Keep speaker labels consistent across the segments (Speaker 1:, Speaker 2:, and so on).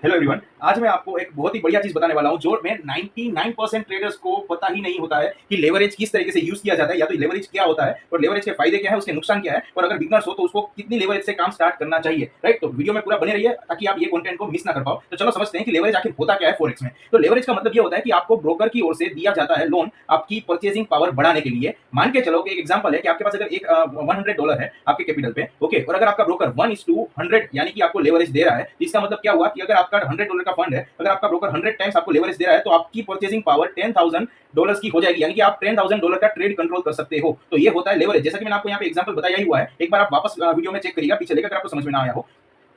Speaker 1: Hello everyone. आज मैं आपको एक बहुत ही बढ़िया चीज बताने वाला हूं जो मैं 99% ट्रेडर्स को पता ही नहीं होता है कि लेवरेज किस तरीके से यूज किया जाता है, या तो लेवरेज क्या होता है और लेवरेज के फायदे क्या है, उसके नुकसान क्या है, और अगर बिगनर्स हो तो उसको कितनी लेवरेज से काम स्टार्ट करना चाहिए। राइट, तो वीडियो में पूरा बने रहिए ताकि आप ये कंटेंट को मिस ना कर पाओ। तो चलो समझते हैं कि लेवरेज आखिर होता क्या है फॉरेक्स में। तो लेवरेज का मतलब ये होता है कि आपको ब्रोकर की ओर से दिया जाता है लोन आपकी परचेजिंग पावर बढ़ाने के लिए। मान के चलो कि एक एग्जांपल है कि आपके पास अगर एक $100 है आपके कैपिटल पे, ओके, और अगर आपका ब्रोकर 1:100 यानी कि आपको लेवरेज दे रहा है, तो इसका मतलब क्या हुआ कि अगर आपका $100 का फंड है, अगर आपका ब्रोकर 100 टाइम्स आपको लेवरेज दे रहा है, तो आपकी परचेसिंग पावर $10,000 की हो जाएगी, यानी कि आप $10,000 का ट्रेड कंट्रोल कर सकते हो। तो ये होता है लेवरेज। जैसा कि मैंने आपको यहाँ पे एग्जांपल बताया ही हुआ है, एक बार आप वापस वीडियो में चेक करिएगा पीछे लेकर, अगर आपको समझ में ना आया हो।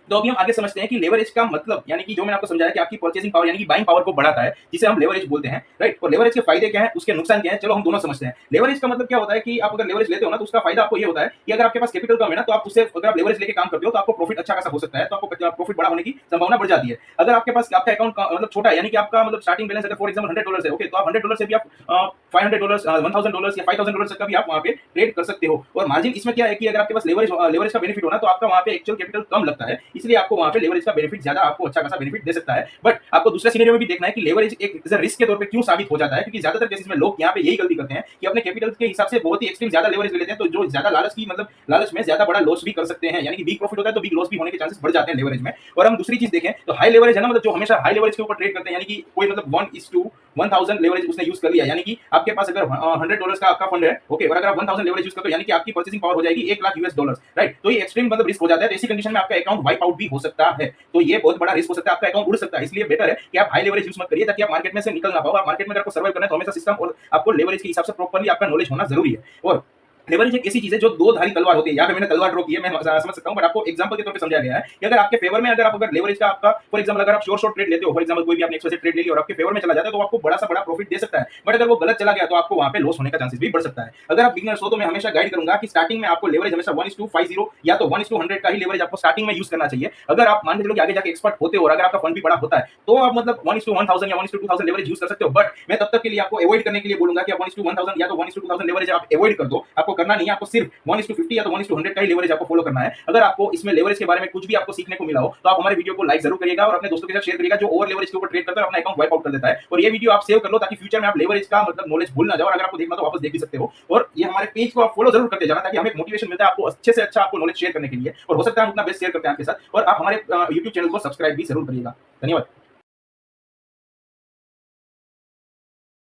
Speaker 1: तो अभी हम आगे समझते हैं कि लेवरेज का मतलब, यानी कि जो मैंने आपको समझाया कि आपकी परचेसिंग पावर यानी कि बाइंग पावर को बढ़ाता है, जिसे हम लेवरेज बोलते हैं। राइट, और लेवरेज के फायदे क्या है, उसके नुकसान क्या है, चलो हम दोनों समझते हैं। लेवरेज का मतलब क्या होता है कि आप अगर लेवरेज लेते हो ना, तो उसका फायदा आपको ये होता है कि अगर आपके पास कैपिटल कम है ना, तो आप उससे अगर आप लेवरेज लेके काम करते हो तो आपको प्रॉफिट अच्छा खासा हो सकता है, तो आपको प्रॉफिट बड़ा होने की संभावना बढ़ जाती है। अगर आपके पास आपका अकाउंट मतलब छोटा है, यानी कि आपका मतलब स्टार्टिंग बैलेंस अगर फॉर एग्जाम्पल $100 है, ओके, तो आप $100 से भी आप $500, $1,000 या $5,000 तक का भी आप वहाँ पे ट्रेड कर सकते हो। और मार्जिन इसमें क्या है कि अगर आपके पास लेवरेज का बेनिफिट हो ना, तो आपका वहाँ पे एक्चुअल कैपिटल कम लगता है, इसलिए आपको वहाँ पे लेवरेज का बेनिफिट ज्यादा, आपको अच्छा खासा बेनिफिट दे सकता है। बट आपको दूसरे सिनेरियो में भी देखना है कि लेवरेज एक रिस्क के तौर पे क्यों साबित हो जाता है, क्योंकि ज्यादातर केसेस में लोग यहाँ पे यही गलती करते हैं कि अपने कैपिटल के हिसाब से बहुत ही एक्सट्रीम ज्यादा लेवरेज ले लेते हैं, तो जो ज्यादा लालच की मतलब लालच में ज्यादा बड़ा लॉस भी कर सकते हैं, यानी कि बिग प्रॉफिट होता है तो बिग लॉस भी होने के चांसेस बढ़ जाते हैं लेवरेज में। और हम दूसरी चीज देखें तो हाई लेवरेज है ना, मतलब जो हमेशा हाई लेवरेज के ऊपर ट्रेड करते हैं, यानी कि कोई मतलब 1:1000 लेवरेज उसने यूज कर लिया, यानी कि आपके पास अगर $100 का आपका फंड है, ओके, और अगर आप 1000 लेवरेज यूज करते हो, यानी कि आपकी परचेसिंग पावर हो जाएगी $1,00,000। राइट, तो ये एक्सट्रीम मतलब रिस्क हो जाता है। तो ऐसी कंडीशन में आपका अकाउंट वाइप आउट भी हो सकता है, तो ये बहुत बड़ा रिस्क हो सकता है, आपका अकाउंट उड़ सकता है। इसलिए बेटर है कि आप हाई लेवरेज यूज मत करिए, ताकि आप मार्केट में से निकल ना पाओ। आप मार्केट में अगर आपको सर्वाइव करना है तो हमेशा सिस्टम और आपको लेवरेज के हिसाब से प्रॉपर्ली आपका नॉलेज होना जरूरी है। और लेवरेज एक ऐसी चीज है जो दो धारी तलवार होती है। यहाँ पे मैंने तलवार ड्रॉ की है, मैं समझ सकता हूँ, बट आपको एग्जांपल के तौर पे समझाया गया है कि अगर आपके फेवर में अगर आप अगर लेवरेज का आपका फॉर एग्जांपल अगर आप शॉर्ट ट्रेड लेते हो, फॉर एग्जांपल कोई भी आपने एक्सप्रेस ट्रेड ले लिया और आपके फेवर में चला जाता है, तो आपको बड़ा सा बड़ा प्रॉफिट दे सकता है। बट अगर वो गलत चला गया तो आपको वहां पे लॉस होने का चांसेस भी बढ़ सकता है। अगर आप बिगिनर्स हो तो मैं हमेशा गाइड करूंगा कि स्टार्टिंग में आपको लेवरेज हमेशा 1:50 या तो 1:100 का ही लेवरेज आपको स्टार्टिंग में यूज करना चाहिए। अगर आप मान के चलो कि आगे जाके एक्सपर्ट होते हो और अगर आपका फंड भी बड़ा होता है, तो आप मतलब 1:1000 या 1:2000 लेवरेज यूज कर सकते हो। बट मैं तब तक के लिए आपको अवॉइड करने के लिए बोलूंगा कि आप 1:1000 या तो 1:2000 लेवरेज आप अवॉइड कर दो। आपको करना नहीं है, आपको सिर्फ 1:50 या तो 1:100 का ही लेवरेज आपको फॉलो करना है। अगर आपको इसमें लेवरेज के बारे में कुछ भी आपको सीखने को मिला हो, तो आप हमारे वीडियो को लाइक जरूर करिएगा और अपने दोस्तों के साथ शेयर करिएगा जो ओवर लेवरेज के ऊपर ट्रेड करता है, अपना अकाउंट वाइप आउट कर देता है। और ये वीडियो आप सेव कर लो ताकि फ्यूचर में आप लेवरेज का मतलब नॉलेज भूल ना जाओ, और अगर आपको देखना तो वापस देख भी सकते हो। और ये हमारे पेज को आप फॉलो जरूर करते जाना, ताकि हमें मोटिवेशन मिलता है आपको अच्छे से अच्छा आपको नॉलेज शेयर करने के लिए, और हो सकता है हम उतना बेस्ट शेयर करते हैं आपके साथ। और आप हमारे यूट्यूब चैनल को सब्सक्राइब भी जरूर करिएगा। धन्यवाद।